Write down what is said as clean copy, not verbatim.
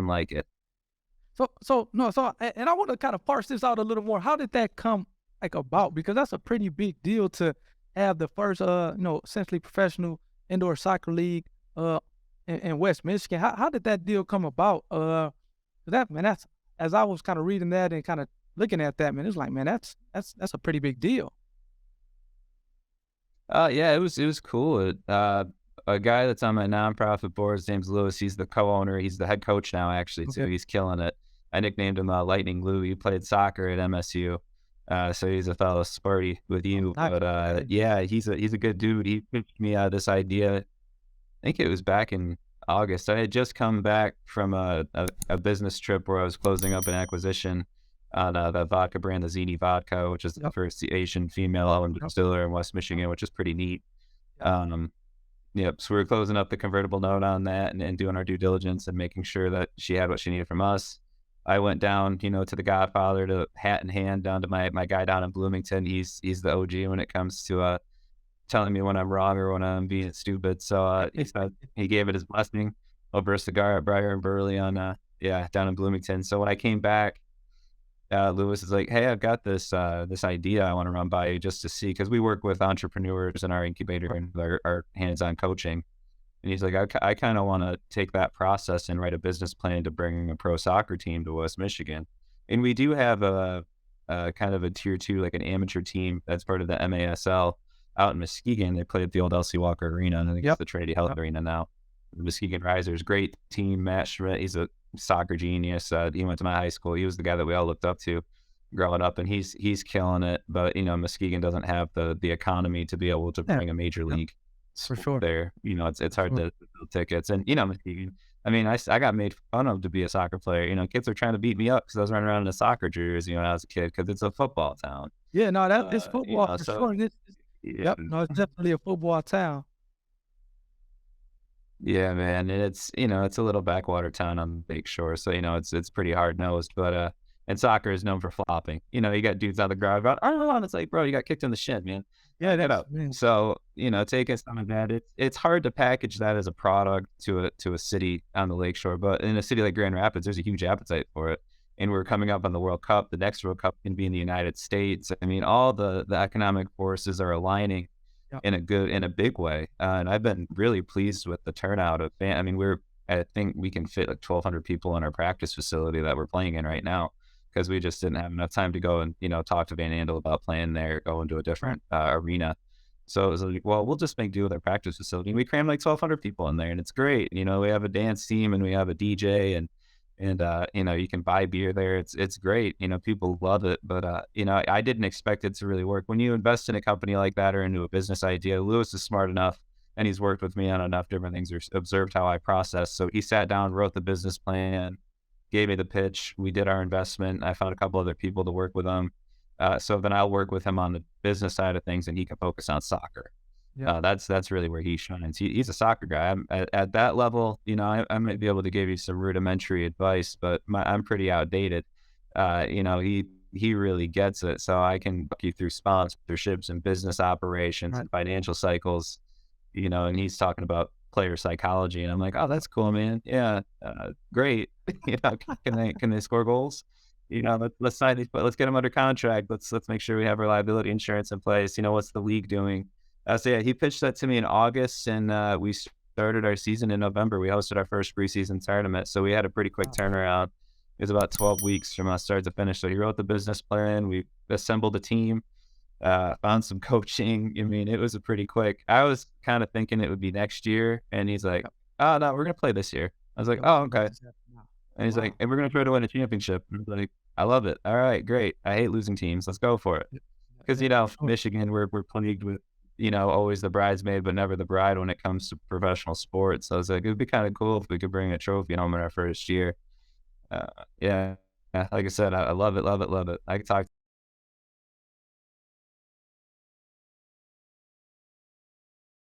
like it. And I want to kind of parse this out a little more. How did that come like about? Because that's a pretty big deal to have the first, essentially professional indoor soccer league, uh, in West Michigan. How did that deal come about? That man, that's as I was kind of reading that and kind of looking at that, man, it's like, man, that's a pretty big deal. Yeah, it was cool. A guy that's on my nonprofit board, his name's Lewis. He's the co-owner. He's the head coach now, actually, too. Okay. He's killing it. I nicknamed him Lightning Lou. He played soccer at MSU, so he's a fellow Sparty with Oh, you. nice. But Okay. yeah, he's a good dude. He pitched me this idea. I think it was back in August. I had just come back from a business trip where I was closing up an acquisition on the vodka brand, the Zini Vodka, which is the Yep. first Asian female-owned Yep. distiller in West Michigan, which is pretty neat. Yep. Um, Yep. So we were closing up the convertible note on that and doing our due diligence and making sure that she had what she needed from us. I went down, to the Godfather, to hat in hand down to my guy down in Bloomington. He's the OG when it comes to telling me when I'm wrong or when I'm being stupid. So he gave it his blessing over a cigar at Briar and Burley on down in Bloomington. So when I came back, Lewis is like, "Hey, I've got this idea I want to run by you just to see," because we work with entrepreneurs in our incubator and our hands-on coaching. And he's like, I kind of want to take that process and write a business plan to bring a pro soccer team to West Michigan. And we do have a kind of a tier two, like an amateur team that's part of the MASL out in Muskegon. They play at the old LC Walker Arena, and I think it's Yep. the Trinity Health Yep. Arena now. The Muskegon Risers, great team. Matt Schmidt, he's a soccer genius. He went to my high school. He was the guy that we all looked up to growing up, and he's killing it. But Muskegon doesn't have the economy to be able to Yeah. bring a major Yep. league For sport sure. there. It's For hard sure. to sell tickets, and Muskegon. I mean, I got made fun of to be a soccer player. Kids are trying to beat me up because I was running around in a soccer jersey when I was a kid because it's a football town. Yeah. No, that it's football for So sure. yeah, Yep. No, it's definitely a football town. yeah, man. And it's a little backwater town on the Lake Shore, so it's pretty hard nosed. But and soccer is known for flopping. You got dudes on the ground going, "Oh," and it's like, bro, you got kicked in the shin, man. Yeah, Get that's up. man. So taking some of that, it's hard to package that as a product to a city on the Lakeshore, but in a city like Grand Rapids, there's a huge appetite for it. And we're coming up on the World Cup. The next World Cup can be in the United States. I mean, all the economic forces are aligning Yep. in a big way. And I've been really pleased with the turnout of I mean, I think we can fit like 1,200 people in our practice facility that we're playing in right now because we just didn't have enough time to go and, talk to Van Andel about playing there, going to a Right. different arena. So it was like, well, we'll just make do with our practice facility. We crammed like 1,200 people in there and it's great. We have a dance team and we have a DJ and you can buy beer there. It's great. People love it. But I didn't expect it to really work. When you invest in a company like that or into a business idea, Lewis is smart enough and he's worked with me on enough different things or observed how I process. So he sat down, wrote the business plan, gave me the pitch. We did our investment. I found a couple other people to work with him. So then I'll work with him on the business side of things and he can focus on soccer. Yep. That's really where he shines. He's a soccer guy. I'm at that level. I might be able to give you some rudimentary advice, but I'm pretty outdated. He really gets it. So I can walk you through sponsorships and business operations Right. and financial cycles. And he's talking about player psychology, and I'm like, oh, that's cool, man. Yeah, great. Can they score goals? Let's sign these, but let's get them under contract. Let's make sure we have reliability insurance in place. What's the league doing? So yeah, he pitched that to me in August, and we started our season in November. We hosted our first preseason tournament, so we had a pretty quick Wow. turnaround. It was about 12 weeks from start to finish. So he wrote the business plan. We assembled a team, found some coaching. I mean, it was a pretty quick. I was kind of thinking it would be next year, and he's like, Yep. "Oh no, we're gonna play this year." I was like, Yep. "Oh, This okay." is happening now. And Oh, he's like, wow. "And we're gonna try to win a championship." And I was like, "I love it. All right, great. I hate losing teams. Let's go for it." Yep. Because Yeah, for sure. Michigan, we're plagued with always the bridesmaid but never the bride when it comes to professional sports. So I was like, it'd be kind of cool if we could bring a trophy home in our first year. Uh, yeah, yeah. Like I said, I love it, love it, love it. I could talk